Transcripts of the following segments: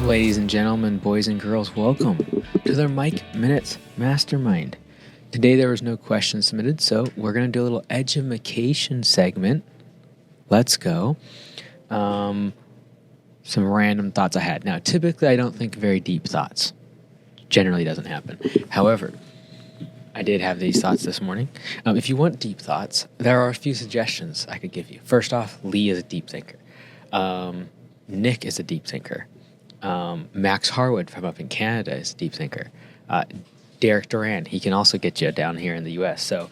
Ladies and gentlemen, boys and girls, welcome to the Mike Minutes Mastermind. Today there was no questions submitted, so we're going to do a little edumacation segment. Let's go. Some random thoughts I had. Now, typically I don't think very deep thoughts. Generally doesn't happen. However, I did have these thoughts this morning. If you want deep thoughts, there are a few suggestions I could give you. First off, Lee is a deep thinker. Nick is a deep thinker. Max Harwood from up in Canada is a deep thinker. Derek Duran, he can also get you down here in the U.S. So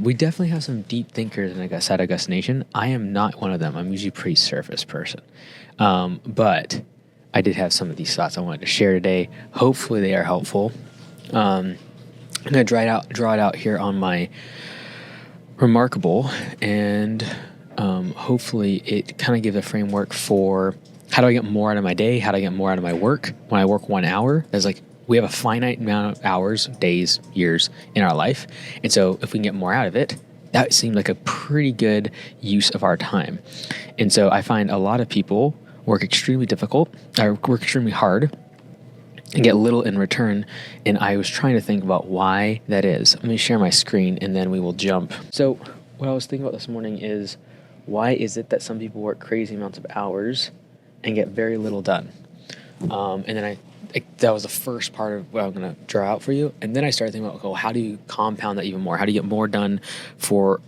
we definitely have some deep thinkers in Augusta Nation. I am not one of them. I'm usually a pretty surface person. But I did have some of these thoughts I wanted to share today. Hopefully they are helpful. I'm going to draw it out here on my Remarkable, and hopefully it kind of gives a framework for how do I get more out of my day? How do I get more out of my work? When I work 1 hour, there's we have a finite amount of hours, days, years in our life. And so if we can get more out of it, that seemed like a pretty good use of our time. And so I find a lot of people work extremely hard and get little in return. And I was trying to think about why that is. Let me share my screen and then we will jump. So what I was thinking about this morning is, why is it that some people work crazy amounts of hours and get very little done? And then that was the first part of what I'm going to draw out for you. And then I started thinking about, how do you compound that even more? How do you get more done for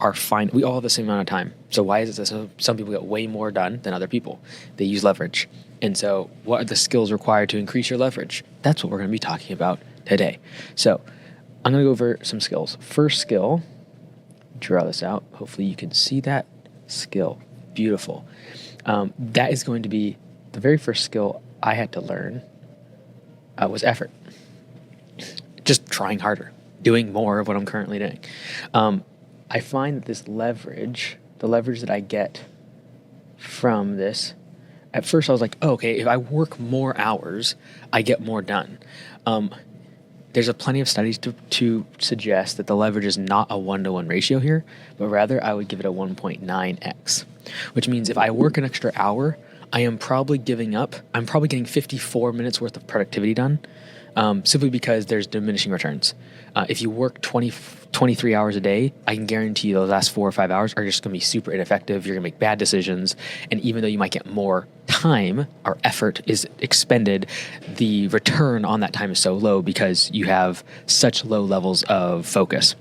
we all have the same amount of time. So why is it that some people get way more done than other people? They use leverage. And so what are the skills required to increase your leverage? That's what we're going to be talking about today. So I'm going to go over some skills. First skill, draw this out. Hopefully you can see that skill. Beautiful. That is going to be the very first skill I had to learn was effort. Just trying harder, doing more of what I'm currently doing. I find that the leverage that I get from this, at first I was like, if I work more hours, I get more done. There's plenty of studies to suggest that the leverage is not a 1-to-1 ratio here, but rather I would give it a 1.9x, which means if I work an extra hour, I'm probably getting 54 minutes worth of productivity done, simply because there's diminishing returns. If you work 23 hours a day, I can guarantee you those last 4 or 5 hours are just going to be super ineffective. You're going to make bad decisions. And even though you might get more time or effort is expended, the return on that time is so low because you have such low levels of focus.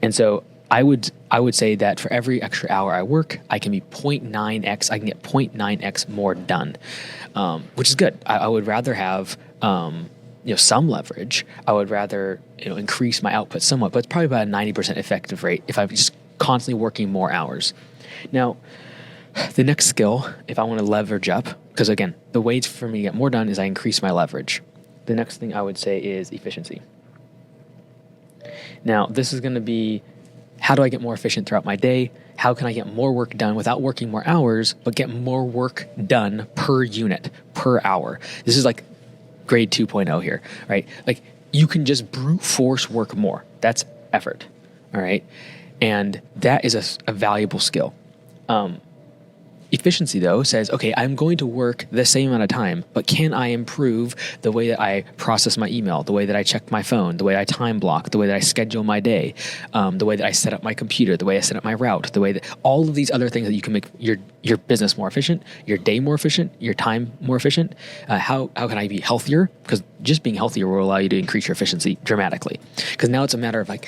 And so I would say that for every extra hour I work, I can be 0.9x. I can get 0.9x more done, which is good. I would rather have some leverage. I would rather increase my output somewhat, but it's probably about a 90% effective rate if I'm just constantly working more hours. Now, the next skill, if I want to leverage up, because again, the way for me to get more done is I increase my leverage. The next thing I would say is efficiency. Now, this is going to be, how do I get more efficient throughout my day? How can I get more work done without working more hours, but get more work done per unit, per hour? This is like grade 2.0 here, right? You can just brute force work more. That's effort, all right? And that is a valuable skill. Efficiency, though, says, I'm going to work the same amount of time, but can I improve the way that I process my email, the way that I check my phone, the way I time block, the way that I schedule my day, the way that I set up my computer, the way I set up my route, the way that all of these other things that you can make your business more efficient, your day more efficient, your time more efficient. How can I be healthier? Because just being healthier will allow you to increase your efficiency dramatically. Because now it's a matter of I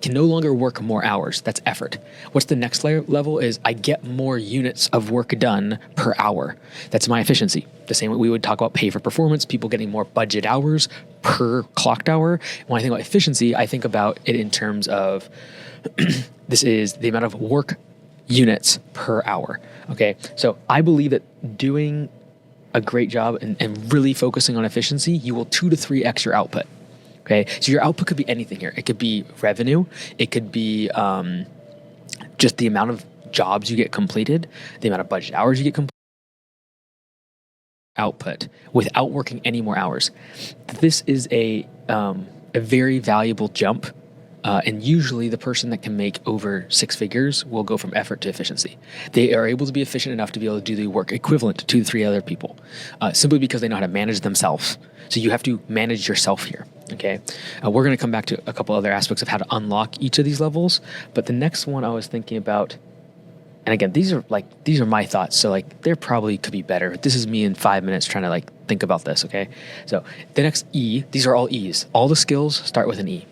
can no longer work more hours. That's effort. What's the next level is I get more units of work done per hour. That's my efficiency. The same way we would talk about pay for performance, people getting more budget hours per clocked hour. When I think about efficiency, I think about it in terms of this is the amount of work units per hour. Okay. So I believe that doing a great job and really focusing on efficiency, you will 2 to 3x your output. Okay. So your output could be anything here. It could be revenue. It could be just the amount of jobs you get completed, the amount of budget hours you get completed, output without working any more hours. This is a very valuable jump And usually the person that can make over 6 figures will go from effort to efficiency. They are able to be efficient enough to be able to do the work equivalent to 2 to 3 other people, simply because they know how to manage themselves. So you have to manage yourself here, okay? We're going to come back to a couple other aspects of how to unlock each of these levels. But the next one I was thinking about, and again, these are my thoughts. So there probably could be better. This is me in 5 minutes trying to think about this, okay? So the next E, these are all E's. All the skills start with an E.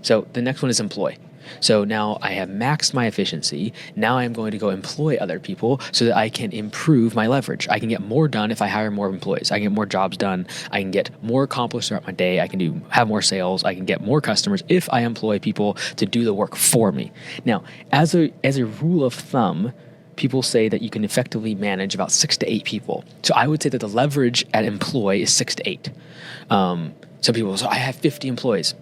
So the next one is employ. So now I have maxed my efficiency. Now I'm going to go employ other people so that I can improve my leverage. I can get more done if I hire more employees. I can get more jobs done. I can get more accomplished throughout my day. I can have more sales. I can get more customers if I employ people to do the work for me. Now, as a rule of thumb, people say that you can effectively manage about 6 to 8 people. So I would say that the leverage at employ is 6 to 8. Some people say, I have 50 employees.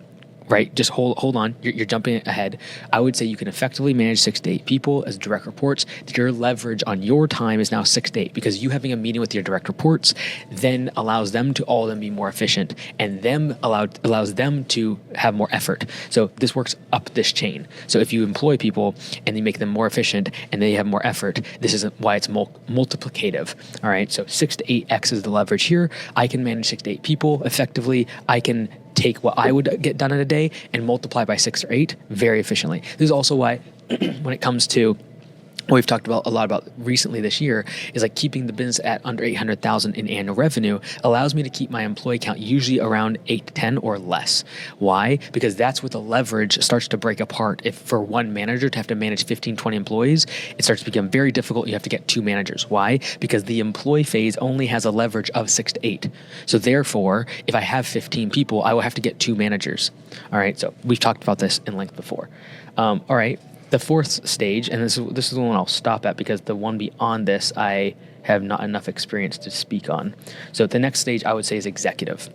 Right? Just hold on. You're jumping ahead. I would say you can effectively manage 6 to 8 people as direct reports. Your leverage on your time is now 6 to 8 because you having a meeting with your direct reports then allows them to all of them be more efficient and allows them to have more effort. So this works up this chain. So if you employ people and you make them more efficient and they have more effort, this is why it's multiplicative. All right. So 6 to 8x is the leverage here. I can manage 6 to 8 people effectively. I can take what I would get done in a day and multiply by 6 or 8 very efficiently. This is also why when it comes to what we've talked about a lot about recently this year is keeping the business at under 800,000 in annual revenue allows me to keep my employee count usually around 8 to 10 or less. Why? Because that's where the leverage starts to break apart. If for one manager to have to manage 15, 20 employees, it starts to become very difficult. You have to get 2 managers. Why? Because the employee phase only has a leverage of 6 to 8. So therefore, if I have 15 people, I will have to get 2 managers. All right. So we've talked about this in length before. All right. The fourth stage, and this is the one I'll stop at because the one beyond this I have not enough experience to speak on. So the next stage I would say is executive.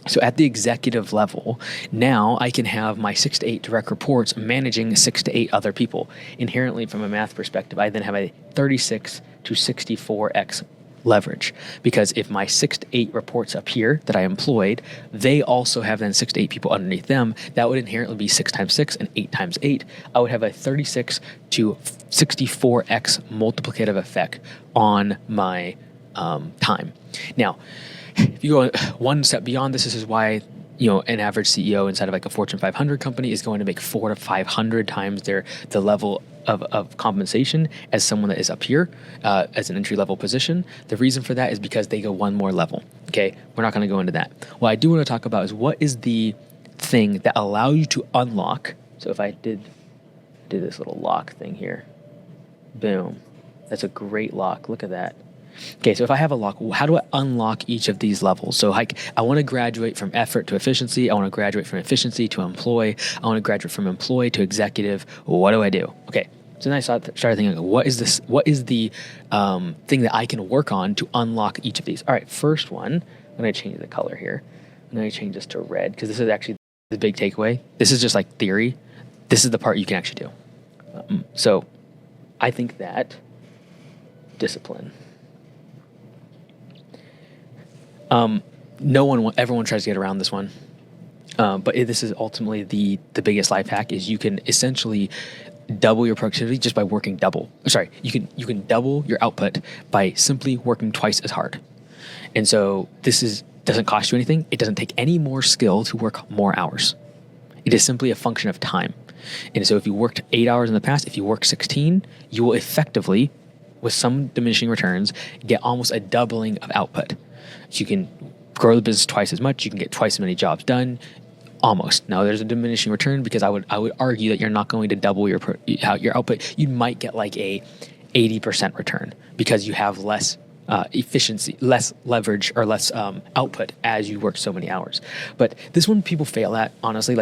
So at the executive level, now I can have my 6 to 8 direct reports managing 6 to 8 other people. Inherently, from a math perspective, I then have a 36 to 64x leverage, because if my 6 to 8 reports up here that I employed, they also have then 6 to 8 people underneath them. That would inherently be 6 times 6 and 8 times 8. I would have a 36 to 64x multiplicative effect on my time. Now, if you go one step beyond this is why an average CEO inside of a Fortune 500 company is going to make 400 to 500 times the level of compensation as someone that is up here as an entry-level position. The reason for that is because they go one more level. Okay, we're not going to go into that. What I do want to talk about is what is the thing that allows you to unlock. So if I did this little lock thing here, boom, that's a great lock. Look at that. Okay, so if I have a lock, how do I unlock each of these levels? So I want to graduate from effort to efficiency. I want to graduate from efficiency to employee. I want to graduate from employee to executive. What do I do? Okay, so then I started thinking, what is this? What is the thing that I can work on to unlock each of these? All right, first one, I'm going to change the color here. I'm going to change this to red because this is actually the big takeaway. This is just theory. This is the part you can actually do. So I think that discipline. Everyone tries to get around this one. But this is ultimately the biggest life hack is you can essentially double your productivity just by working double. Sorry, you can double your output by simply working twice as hard. And so this doesn't cost you anything. It doesn't take any more skill to work more hours. It is simply a function of time. And so if you worked 8 hours in the past, if you work 16, you will effectively, with some diminishing returns, get almost a doubling of output. So you can grow the business twice as much. You can get twice as many jobs done, almost. Now there's a diminishing return because I would argue that you're not going to double your output. You might get a 80% return because you have less efficiency, less leverage, or less output as you work so many hours. But this one people fail at, honestly.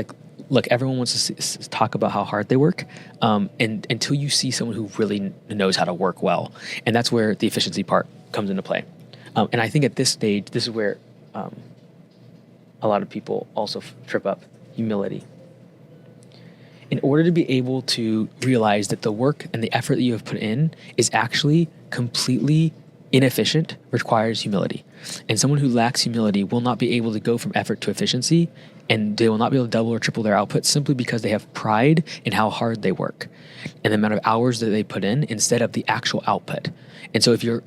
Look, everyone wants to talk about how hard they work, and until you see someone who really knows how to work well, and that's where the efficiency part comes into play. And I think at this stage, this is where a lot of people also trip up: humility. In order to be able to realize that the work and the effort that you have put in is actually completely inefficient, requires humility. And someone who lacks humility will not be able to go from effort to efficiency, and they will not be able to double or triple their output simply because they have pride in how hard they work and the amount of hours that they put in instead of the actual output. And so if you're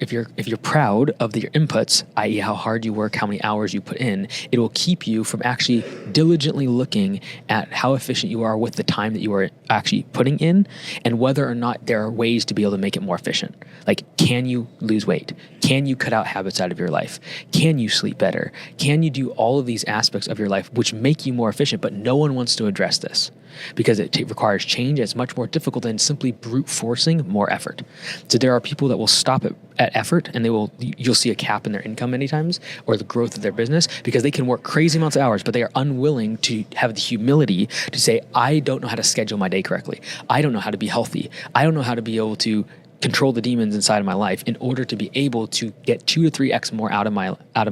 proud of your inputs, i.e. how hard you work, how many hours you put in, it will keep you from actually diligently looking at how efficient you are with the time that you are actually putting in and whether or not there are ways to be able to make it more efficient. Like, can you lose weight? Can you cut out habits out of your life? Can you sleep better? Can you do all of these aspects of your life which make you more efficient? But no one wants to address this because it requires change. It's much more difficult than simply brute forcing more effort. So there are people that will stop at effort, and you'll see a cap in their income many times or the growth of their business because they can work crazy amounts of hours, but they are unwilling to have the humility to say, I don't know how to schedule my day correctly. I don't know how to be healthy. I don't know how to be able to control the demons inside of my life in order to be able to get 2 to 3x more out of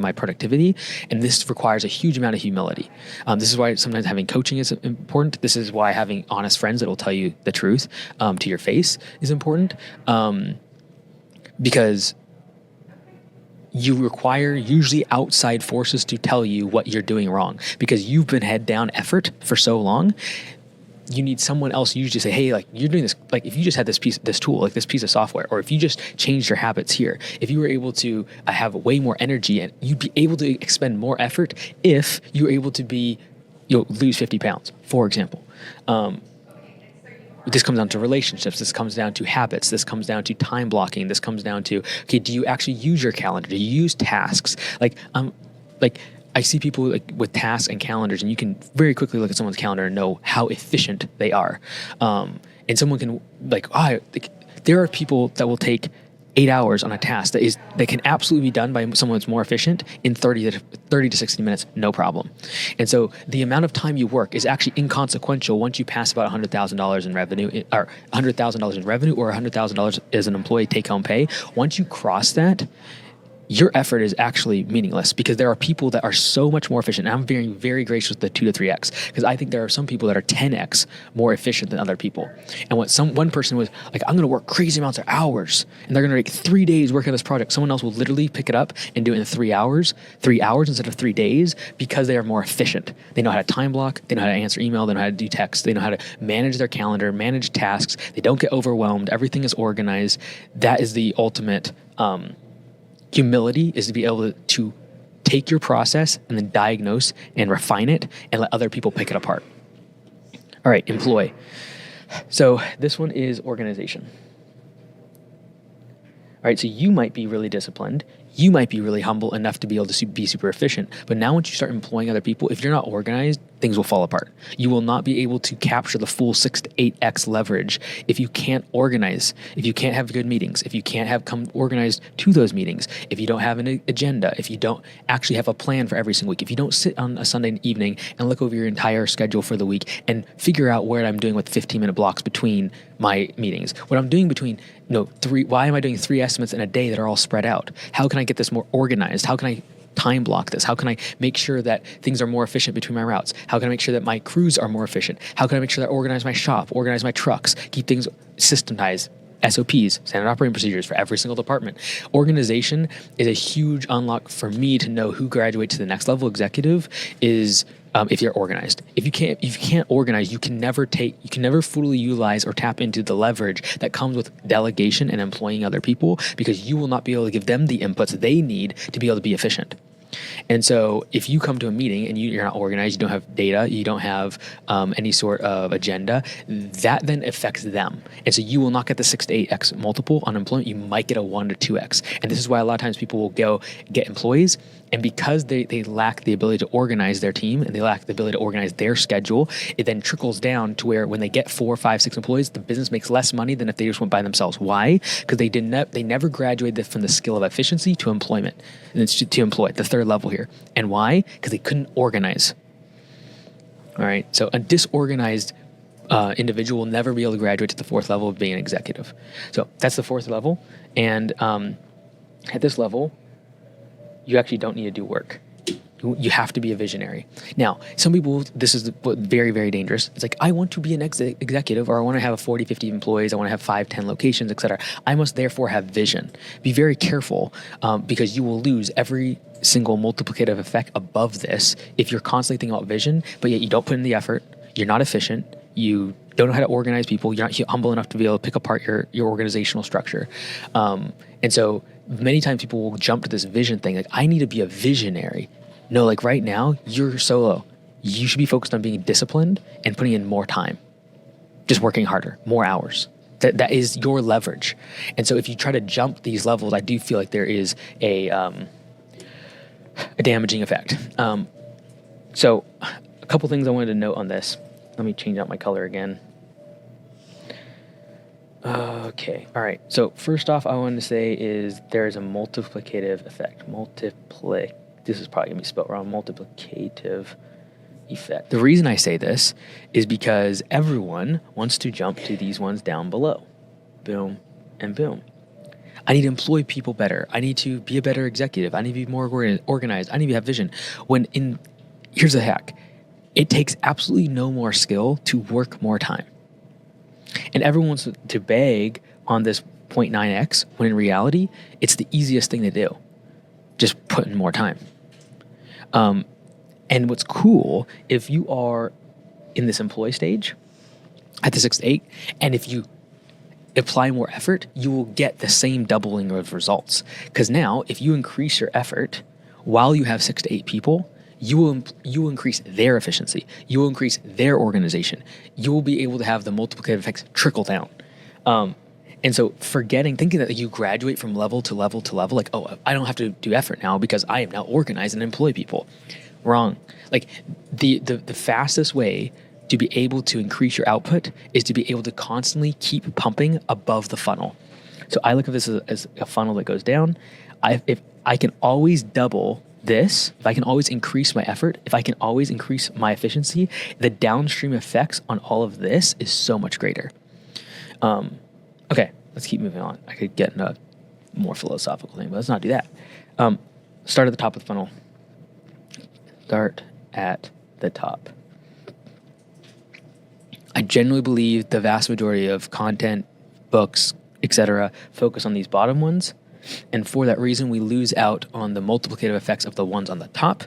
my productivity. And this requires a huge amount of humility. This is why sometimes having coaching is important. This is why having honest friends that will tell you the truth to your face is important. Because you require usually outside forces to tell you what you're doing wrong because you've been head down effort for so long. You need someone else usually to say, hey, like, you're doing this, like, if you just had this tool, like this piece of software, or if you just changed your habits here, if you were able to have way more energy, and you'd be able to expend more effort if you were able to lose 50 pounds, for example. This comes down to relationships. This comes down to habits. This comes down to time blocking. This comes down to, okay, do you actually use your calendar? Do you use tasks? I see people with tasks and calendars, and you can very quickly look at someone's calendar and know how efficient they are. And someone can there are people that will take 8 hours on a task that can absolutely be done by someone that's more efficient in 30 to 60 minutes, no problem. And so the amount of time you work is actually inconsequential once you pass about $100,000 in revenue, or $100,000 in revenue, or $100,000 as an employee take-home pay. Once you cross that, your effort is actually meaningless because there are people that are so much more efficient. And I'm very, very gracious with the 2 to 3x because I think there are some people that are 10x more efficient than other people. And one person was like, I'm going to work crazy amounts of hours, and they're going to take 3 days working on this project. Someone else will literally pick it up and do it in 3 hours instead of 3 days because they are more efficient. They know how to time block. They know how to answer email. They know how to do text. They know how to manage their calendar, manage tasks. They don't get overwhelmed. Everything is organized. That is the ultimate humility, is to be able to take your process and then diagnose and refine it and let other people pick it apart. All right, employ. So this one is organization. All right, so you might be really disciplined. You might be really humble enough to be able to be super efficient. But now once you start employing other people, if you're not organized, things will fall apart. You will not be able to capture the full 6 to 8x leverage if you can't organize, if you can't have good meetings, if you can't come organized to those meetings, if you don't have an agenda, if you don't actually have a plan for every single week, if you don't sit on a Sunday evening and look over your entire schedule for the week and figure out what I'm doing with 15-minute blocks between my meetings, what I'm doing between why am I doing 3 estimates in a day that are all spread out? How can I get this more organized? How can I time block this? How can I make sure that things are more efficient between my routes? How can I make sure that my crews are more efficient? How can I make sure that I organize my shop, organize my trucks, keep things systematized, SOPs, standard operating procedures for every single department? Organization is a huge unlock for me to know who graduates to the next level executive is if you're organized. If you can't organize, you can never fully utilize or tap into the leverage that comes with delegation and employing other people, because you will not be able to give them the inputs they need to be able to be efficient. And so if you come to a meeting and you're not organized, you don't have data, you don't have any sort of agenda, that then affects them. And so you will not get the 6 to 8x multiple on employment. You might get a 1 to 2x. And this is why a lot of times people will go get employees, and because they lack the ability to organize their team and they lack the ability to organize their schedule, it then trickles down to where when they get 4, 5, 6 employees, the business makes less money than if they just went by themselves. Why? Because they never graduated from the skill of efficiency to employment, and it's to employ the third level here. And why? Because they couldn't organize. All right. So a disorganized individual will never be able to graduate to the 4th level of being an executive. So that's the 4th level. And at this level, you actually don't need to do work. You have to be a visionary. Now, some people, this is very, very dangerous. It's like, I want to be an executive, or I want to have 40, 50 employees. I want to have 5, 10 locations, etc. I must therefore have vision. Be very careful because you will lose every single multiplicative effect above this if you're constantly thinking about vision, but yet you don't put in the effort. You're not efficient. You don't know how to organize people. You're not humble enough to be able to pick apart your organizational structure. And so many times people will jump to this vision thing. Like, I need to be a visionary. No, like right now, you're solo. You should be focused on being disciplined and putting in more time. Just working harder, more hours. That is your leverage. And so if you try to jump these levels, I do feel like there is a damaging effect. So a couple things I wanted to note on this. Let me change out my color again. Okay, all right. So first off, I wanted to say is there is a multiplicative effect. This is probably going to be spelled wrong. Multiplicative effect. The reason I say this is because everyone wants to jump to these ones down below. Boom and boom. I need to employ people better. I need to be a better executive. I need to be more organized. I need to have vision. Here's the hack. It takes absolutely no more skill to work more time. And everyone wants to beg on this 0.9x when in reality, it's the easiest thing to do. Just put in more time. And what's cool, if you are in this employee stage at the 6 to 8, and if you apply more effort, you will get the same doubling of results. Because now, if you increase your effort while you have 6 to 8 people, you will increase their efficiency. You will increase their organization. You will be able to have the multiplicative effects trickle down. And so thinking that you graduate from level to level to level, like, oh, I don't have to do effort now because I am now organized and employ people. Wrong. Like the fastest way to be able to increase your output is to be able to constantly keep pumping above the funnel. So I look at this as a funnel that goes down. If I can always double this, if I can always increase my effort, if I can always increase my efficiency, the downstream effects on all of this is so much greater. Okay, let's keep moving on. I could get into a more philosophical thing, but let's not do that. Start at the top of the funnel. Start at the top. I genuinely believe the vast majority of content, books, etc., focus on these bottom ones. And for that reason, we lose out on the multiplicative effects of the ones on the top.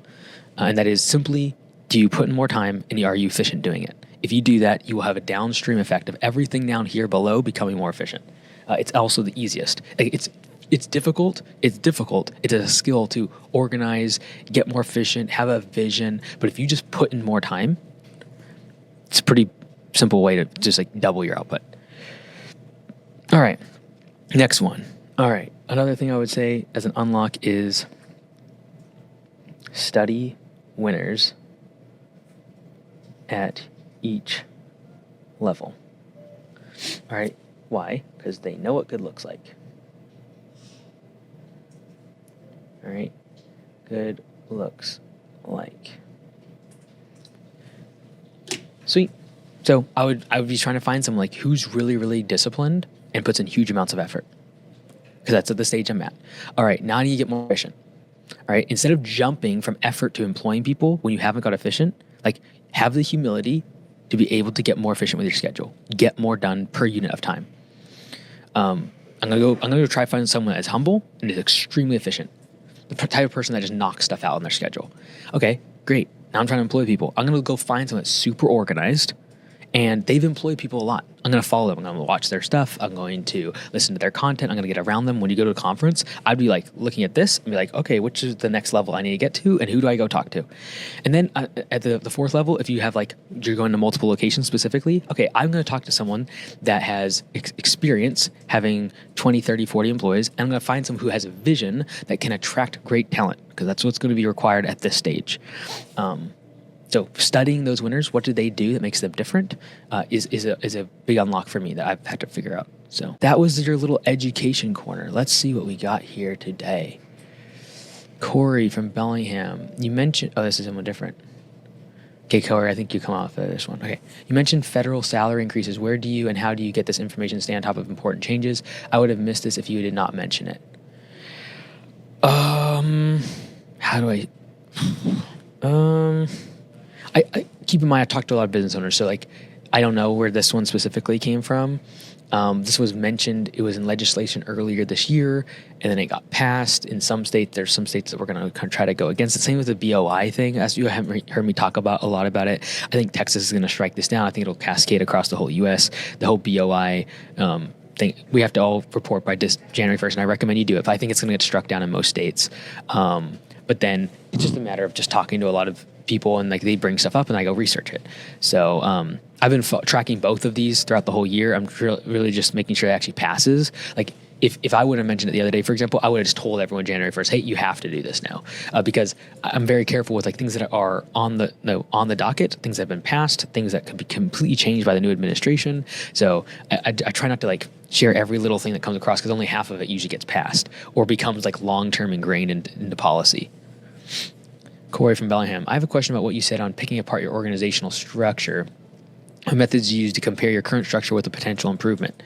And that is simply, do you put in more time and are you efficient doing it? If you do that, you will have a downstream effect of everything down here below becoming more efficient. It's also the easiest. It's difficult. It's difficult. It's a skill to organize, get more efficient, have a vision. But if you just put in more time, it's a pretty simple way to just like double your output. All right, next one. All right, another thing I would say as an unlock is study winners at each level. All right, why? Because they know what good looks like. All right, good looks like. Sweet. So I would be trying to find someone like who's really, really disciplined and puts in huge amounts of effort. Because that's at the stage I'm at. All right, now I need to get more efficient. All right, instead of jumping from effort to employing people when you haven't got efficient, like have the humility to be able to get more efficient with your schedule, get more done per unit of time. I'm gonna go try to find someone that's humble and is extremely efficient. The type of person that just knocks stuff out on their schedule. Okay, great. Now I'm trying to employ people. I'm gonna go find someone that's super organized and they've employed people a lot. I'm going to follow them. I'm going to watch their stuff. I'm going to listen to their content. I'm going to get around them. When you go to a conference, I'd be like looking at this and be like, okay, which is the next level I need to get to and who do I go talk to? And then at the fourth level, if you have like, you're going to multiple locations specifically, okay, I'm going to talk to someone that has experience having 20, 30, 40 employees. And I'm going to find someone who has a vision that can attract great talent because that's what's going to be required at this stage. So studying those winners, what do they do that makes them different, is a big unlock for me that I've had to figure out. So that was your little education corner. Let's see what we got here today. Corey from Bellingham, you mentioned, this is someone different. Okay, Corey, I think you come off of this one. Okay, you mentioned federal salary increases. Where do you and how do you get this information to stay on top of important changes? I would have missed this if you did not mention it. How do I... Um, I keep in mind I talked to a lot of business owners, so like I don't know where this one specifically came from. This was mentioned. It was in legislation earlier this year, and then it got passed in some states. There's some states that we're going to try to go against it. Same with the BOI thing. As you haven't heard me talk about a lot about it, I think Texas is going to strike this down. I think it'll cascade across the whole U.S. The whole BOI thing. We have to all report by January 1st, and I recommend you do it. If I think it's going to get struck down in most states. But then it's just a matter of just talking to a lot of people, and like they bring stuff up and I go research it. So I've been tracking both of these throughout the whole year. I'm really just making sure it actually passes. Like if I would have mentioned it the other day, for example, I would have just told everyone January 1st, hey, you have to do this now, because I'm very careful with like things that are on the docket, things that have been passed, things that could be completely changed by the new administration. So I try not to like share every little thing that comes across, because only half of it usually gets passed or becomes like long-term ingrained into policy. Corey from Bellingham, I have a question about what you said on picking apart your organizational structure. Methods used to compare your current structure with a potential improvement.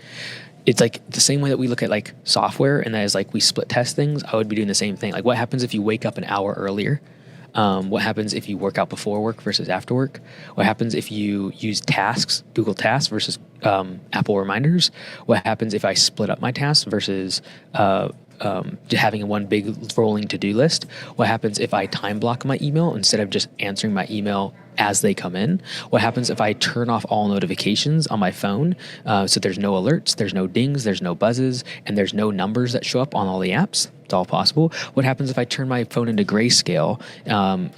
It's like the same way that we look at like software, and that is like we split test things. I would be doing the same thing. Like what happens if you wake up an hour earlier? What happens if you work out before work versus after work? What happens if you use tasks, Google Tasks versus Apple Reminders? What happens if I split up my tasks versus having one big rolling to-do list? What happens if I time block my email instead of just answering my email as they come in? What happens if I turn off all notifications on my phone, so there's no alerts, there's no dings, there's no buzzes, and there's no numbers that show up on all the apps? It's all possible. What happens if I turn my phone into grayscale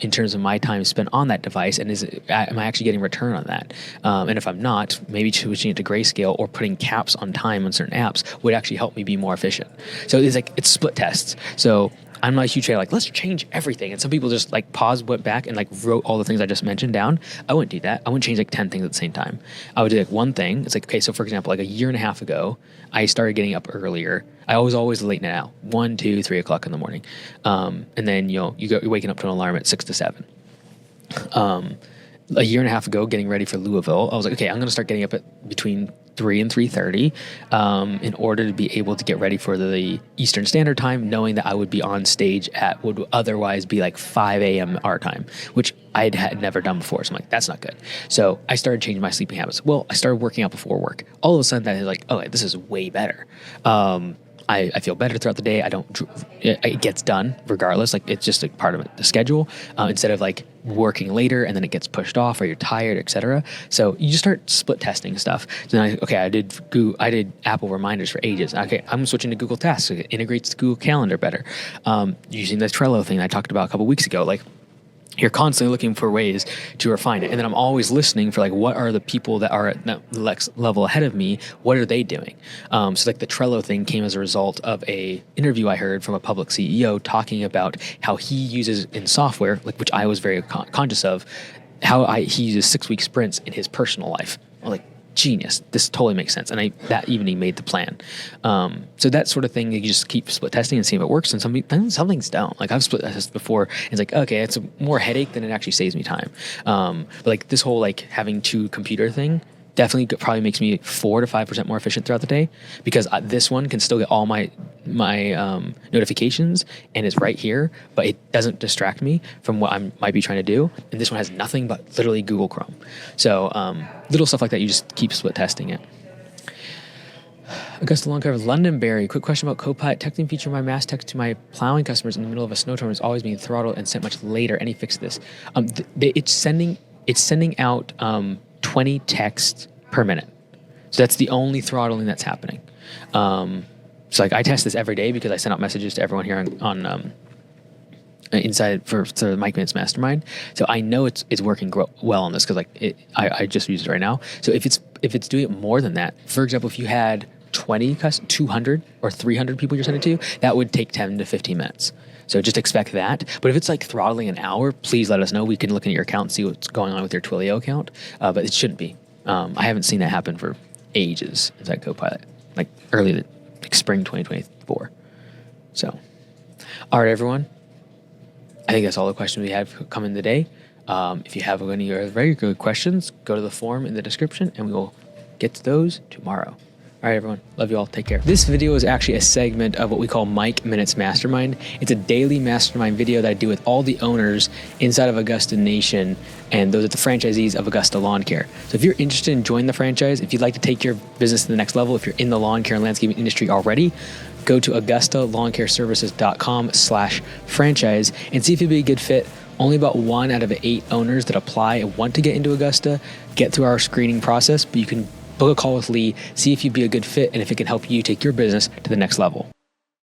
in terms of my time spent on that device, and am I actually getting return on that? And if I'm not, maybe switching it to grayscale or putting caps on time on certain apps would actually help me be more efficient. So it's split tests. So I'm not a huge fan like, let's change everything. And some people just like paused, went back and like wrote all the things I just mentioned down. I wouldn't do that. I wouldn't change like 10 things at the same time. I would do like one thing. It's like, okay, so for example, like a year and a half ago, I started getting up earlier. I was always late now, 1, 2, 3 o'clock in the morning. And then, you're waking up to an alarm at 6 to 7. A year and a half ago, getting ready for Louisville, I was like, okay, I'm going to start getting up at between 3 and 3:30 in order to be able to get ready for the Eastern Standard Time, knowing that I would be on stage at would otherwise be like 5 a.m. our time, which I had never done before. So I'm like, that's not good. So I started changing my sleeping habits. Well, I started working out before work. All of a sudden, that is like, oh, this is way better. I feel better throughout the day. It gets done regardless. Like it's just a part of the schedule instead of like working later and then it gets pushed off or you're tired, etc. So you just start split testing stuff. So then I did Apple Reminders for ages. Okay, I'm switching to Google Tasks. So it integrates Google Calendar better. Using the Trello thing I talked about a couple weeks ago, like you're constantly looking for ways to refine it. And then I'm always listening for like, what are the people that are at the next level ahead of me? What are they doing? So like the Trello thing came as a result of a interview I heard from a public CEO talking about how he uses in software, like which I was very conscious of, he uses 6-week sprints in his personal life. I'm like, genius. This totally makes sense. And that evening made the plan. So that sort of thing, you just keep split testing and see if it works. And some things don't. Like I've split tested before. And it's like, okay, it's more headache than it actually saves me time. But like this whole like having 2 computer thing definitely probably makes me 4 to 5% more efficient throughout the day, because this one can still get all my notifications and is right here, but it doesn't distract me from what I might be trying to do. And this one has nothing but literally Google Chrome. So little stuff like that, you just keep split testing it. Augusta Longcover, Londonberry. Quick question about Copilot. Texting feature my mass text to my plowing customers in the middle of a snowstorm is always being throttled and sent much later. Any fix to this? It's sending out 20 texts per minute. So that's the only throttling that's happening. So like I test this every day because I send out messages to everyone here on inside for the Mike Minutes Mastermind. So I know it's working well on this because I just use it right now. So if it's doing it more than that, for example, if you had 200 or 300 people you're sending to, that would take 10 to 15 minutes. So just expect that. But if it's like throttling an hour, please let us know. We can look at your account and see what's going on with your Twilio account. But it shouldn't be. I haven't seen that happen for ages inside Copilot, like spring 2024. So, all right, everyone. I think that's all the questions we have coming today. If you have any very good questions, go to the form in the description and we will get to those tomorrow. All right, everyone. Love you all. Take care. This video is actually a segment of what we call Mike Minutes Mastermind. It's a daily mastermind video that I do with all the owners inside of Augusta Nation, and those are the franchisees of Augusta Lawn Care. So if you're interested in joining the franchise, if you'd like to take your business to the next level, if you're in the lawn care and landscaping industry already, go to AugustaLawnCareServices.com/franchise and see if you'd be a good fit. Only about 1 out of 8 owners that apply and want to get into Augusta get through our screening process, but you can book a call with Lee, see if you'd be a good fit and if it can help you take your business to the next level.